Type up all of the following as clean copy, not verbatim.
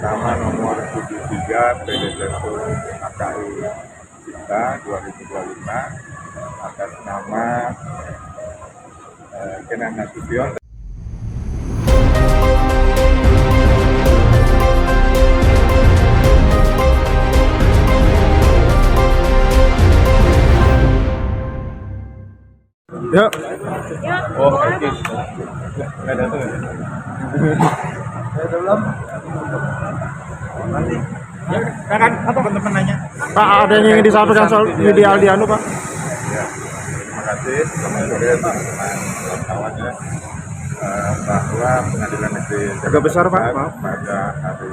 pertama nomor 73 PDTSUS AKI Cipta 2025 atas nama Kenan Nasution. Ya. Oh, oke. Nggak ada tuh. Belum. Nanti. Ya, kan teman-teman nanya. Pak, ada yang ingin disampaikan soal media Aldiano, Pak? Ya, terima kasih. Selamat sore teman-teman wartawan ya. Bahwa Pengadilan Negeri Agak besar, Pak. Maaf. pada hari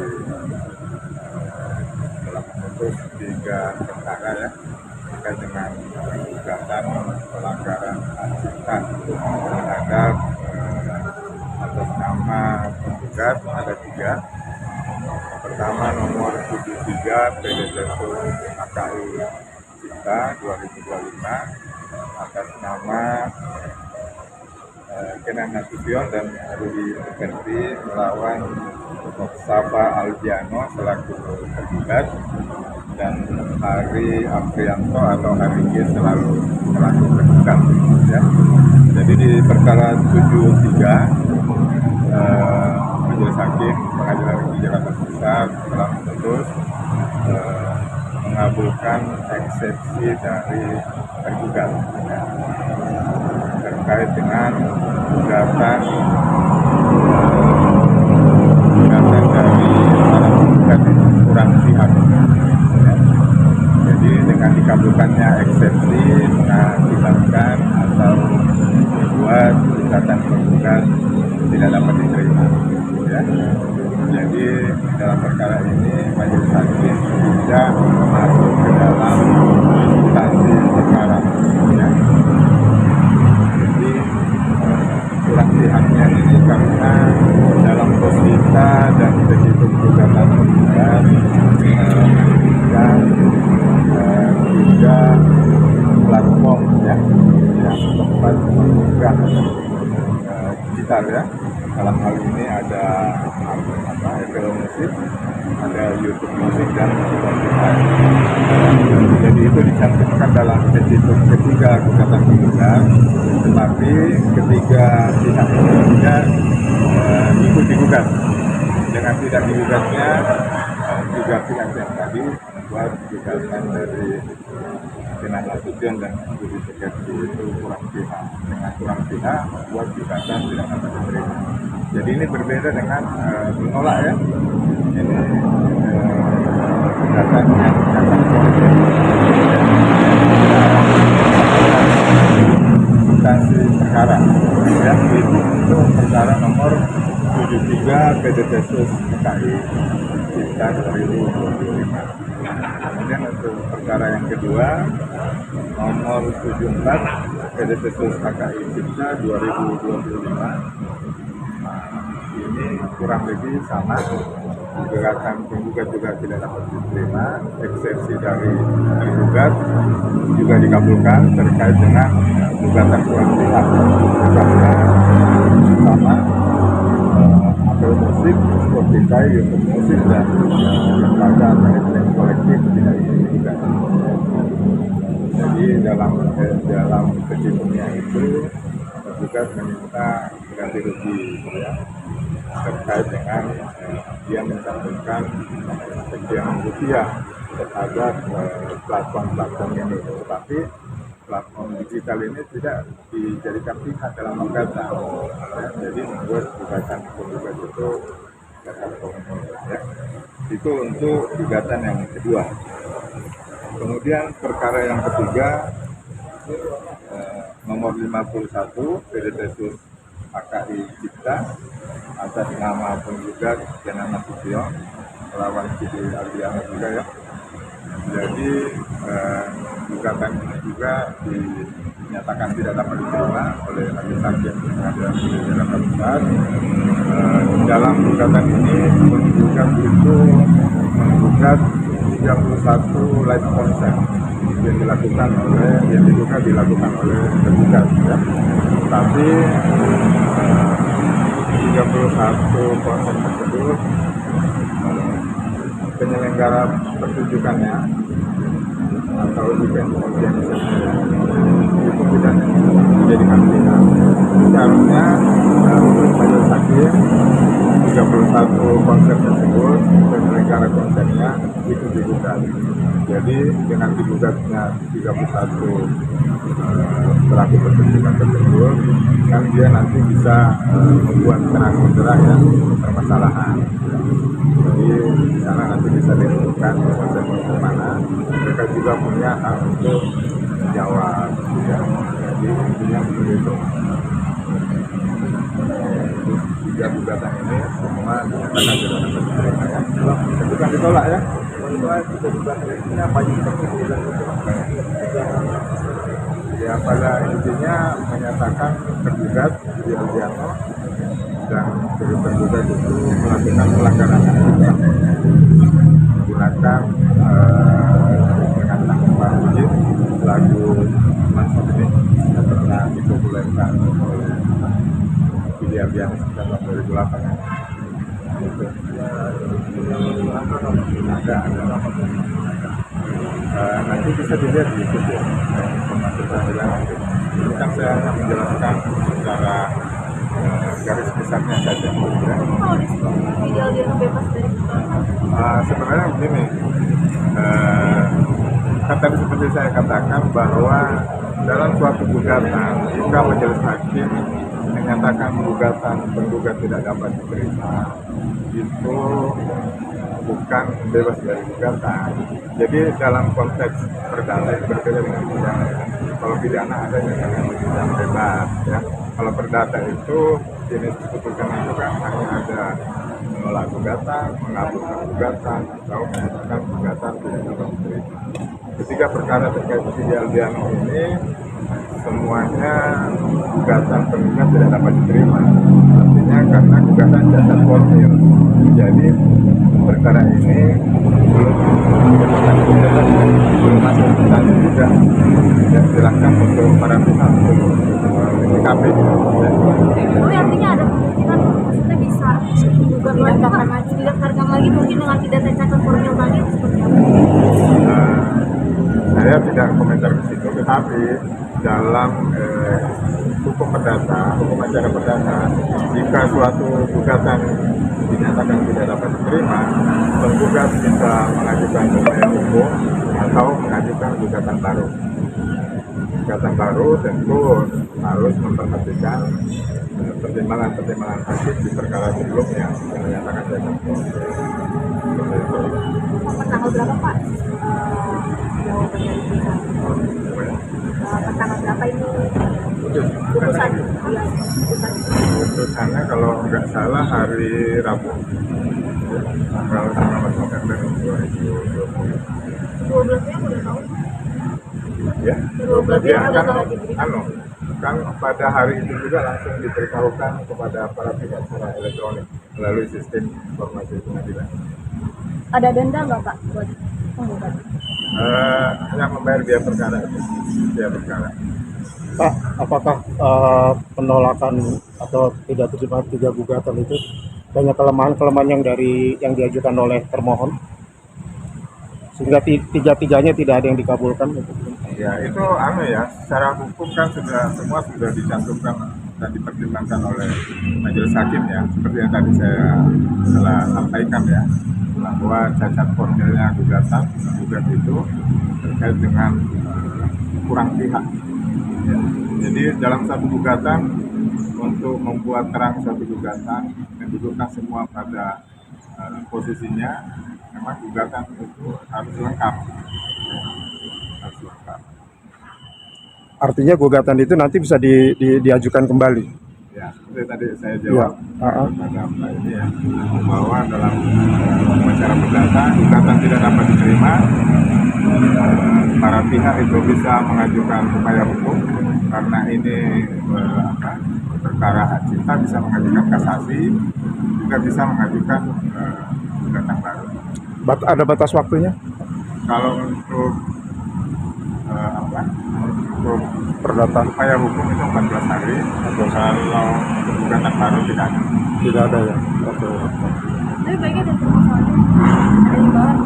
telah memutus 3 perkara ya terkait dengan gugatan pelanggaran hak cipta terhadap atas nama penggugat ada 3. Pertama nomor 73 PDTSUS AKI Cipta 2025 atas nama Kenan Nasution dan Rudy Effendi melawan Mustafa Aldiano selaku tergugat dan Hari Aprianto atau Hari G selalu tergugat ya. Jadi di perkara 73 Majelis Hakim Pengadilan Negeri Jakarta Pusat telah memutus mengabulkan eksepsi dari tergugat ya, terkait dengan gugatan dari para penggugat kurang pihak ya. Jadi dengan dikabulkannya eksepsi mengakibatkan atau membuat gugatan penggugat tidak dapat diterima ya. Jadi dalam perkara ini majelis hakim tidak masuk ke dalam instansi perkara ya. Jadi kurang pihaknya ini karena dalam posita dan petitum gugatan penggugat menyebutkan 3 platform ya yang tempat mengunggah digital ya. Dalam hal ini ada Apple Music, ada YouTube Music dan Spotify. Jadi itu dicantumkan dalam petitum ketiga gugatan penggugat, tetapi ketiga pihak ini tidak ikut digugat. Dengan tidak digugatnya 3 pihak yang tadi membuat gugatan dari Kenan Nasution dan Rudy Effendi itu kurang pihak. Dengan kurang pihak membuat gugatan tidak dapat diterima. Jadi ini berbeda dengan menolak ya. Ini gugatan yang akan instansi perkara ya, itu untuk perkara nomor 73 PDTSUS AKI Cipta 2025. Kemudian untuk perkara yang kedua nomor 74 PDTSUS AKI Cipta 2025. Ini kurang lebih sama, gugatan penggugat juga tidak dapat diterima, eksepsi dari tergugat juga dikabulkan terkait dengan gugatan kurang pihak karena sama Apple Music, Spotify, YouTube Music dan lembaga manajemen kolektif tidak ingin digugat. Jadi dalam petitumnya itu tergugat meminta ganti rugi ya, terkait dengan dia mencantumkan sekian rupiah terhadap platform-platform ini, tetapi platform digital ini tidak dijadikan pihak dalam gugatan ya. Jadi membuat gugatan penggugat itu gugatan komunal ya. Itu untuk gugatan yang kedua. Kemudian perkara yang ketiga nomor 51 PDTSUS AKI Cipta atas nama penggugat Kenan Nasution melawan Rudy Aldiano juga ya. Jadi gugatan ini juga dinyatakan tidak dapat diterima oleh majelis hakim Pengadilan Negeri Jakarta Pusat. Dalam gugatan ini penggugat itu menggugat 31 live concert yang dilakukan oleh tergugat ya. Tapi 31 konser tersebut penyelenggara pertunjukannya atau event organisasinya itu tidak menjadikan pilihan. Seharusnya menurut majelis hakim 31 konser tersebut penyelenggara konsernya itu digugat. Jadi dengan digugatnya 31 pelaku pertunjukan tersebut, kan dia nanti bisa membuat terang benderang ya permasalahan. Jadi di sana nanti bisa ditentukan konser-konser mana. Mereka juga punya hak untuk menjawab. Ya. Jadi intinya seperti itu. Tiga gugatan ini semua dinyatakan tidak dapat diterima ya. Bukan ditolak ya. Tiga gugatan ini apa ya, pada intinya menyatakan tergugat Budi Aldiano dan tergugat itu melakukan pelanggaran HAM menggunakan dengan tanpa izin lagu Mansur ini yang pernah dipopulerkan oleh Budi Aldiano sejak tahun 2008 ya. Nanti bisa dilihat di situ informasi peradilan. Ini kan saya hanya menjelaskan secara garis besarnya saja. Ya. Sebenarnya begini, kan tadi seperti saya katakan bahwa dalam suatu gugatan jika majelis hakim menyatakan gugatan penggugat tidak dapat diterima, itu bukan bebas dari gugatan. Jadi dalam konteks perdata itu berbeda dengan pidana. Kalau pidana ada yang bebas ya. Kalau perdata itu jenis keputusan itu kan hanya ada menolak gugatan, mengabulkan gugatan, atau menyatakan gugatan tidak dapat diterima. Ketiga perkara terkait Budi Aldiano ini semuanya gugatan penggugat tidak dapat diterima. Artinya karena gugatan cacat formil. Jadi perkara ini belum masuk substansi juga. Dan silakan untuk para pihak untuk DKP. Oh, artinya ada kemungkinan maksudnya bisa juga didaftarkan lagi mungkin dengan tidak tercatat formil tadi seperti apa? Saya tidak komentar ke situ, tetapi dalam hukum perdata, hukum acara perdata, jika suatu gugatan dinyatakan tidak dapat diterima, penggugat bisa mengajukan upaya hukum atau mengajukan gugatan baru. Gugatan baru tentu harus memperhatikan pertimbangan-pertimbangan hakim di perkara sebelumnya yang menyatakan cacat formil. Tanggal berapa Pak? Tanggal berapa ini putusan? Putusannya kalau nggak salah hari Rabu, tanggal 19 November 2020. 12-nya udah tahu? Ya, 12-nya udah tahu kan pada hari itu juga langsung diberitahukan kepada para pihak secara elektronik melalui sistem informasi pengadilan. Ada denda nggak Pak buat penggugat? Hanya membayar biaya perkara itu, biaya perkara. Pak, apakah penolakan atau tidak terima tiga gugatan itu banyak kelemahan-kelemahan yang diajukan oleh termohon sehingga tiga-tiganya tidak ada yang dikabulkan? Ya itu secara hukum kan semua sudah dicantumkan dan dipertimbangkan oleh majelis hakim ya, seperti yang tadi saya telah sampaikan ya, bahwa cacat formilnya gugatan itu terkait dengan kurang pihak. Ya. Jadi dalam satu gugatan untuk membuat terang suatu gugatan mendudukkan semua pada posisinya, memang gugatan itu harus lengkap. Harus lengkap. Artinya gugatan itu nanti bisa diajukan kembali. Ya, seperti tadi saya jawab pada Mbak ini ya, bahwa dalam acara perdata gugatan tidak dapat diterima, para pihak itu bisa mengajukan upaya hukum karena ini perkara hak cipta, bisa mengajukan kasasi, juga bisa mengajukan gugatan baru. Ada batas waktunya? Kalau untuk untuk Perdata upaya hukum itu 14 hari, atau kalau untuk gugatan baru tidak ada. tidak ada ya. Oke. Tapi baiknya ada permasalahan penyebaran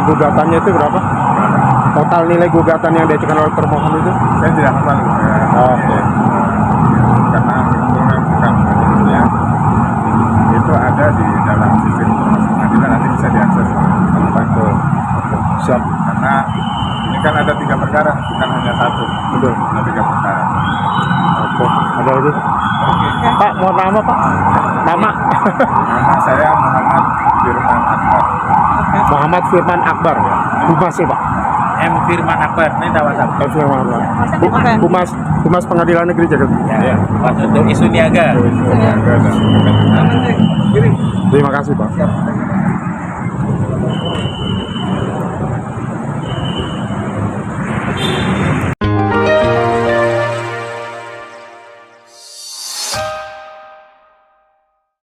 gugatannya itu berapa? Total nilai gugatan yang diajukan oleh termohon itu? Saya tidak hafal ya. Oke. Karena hukuman bukannya itu ada di dalam sistem informasi pengadilan, nanti bisa diakses Betul. Siap. karena ini kan ada 3 perkara, bukan hanya 1, Betul. ada 3 perkara. Oke. Ada lagi? Pak, mau nama Pak? Nama? Nama saya Muhammad Firman Akbar. Muhammad Firman Akbar. Humas sih Pak. M Firman Akbar, ini dah WhatsApp. Firman Akbar. Humas Pengadilan Negeri Jakarta. Ya, WhatsApp untuk isu niaga. Niaga dan Terima kasih Pak.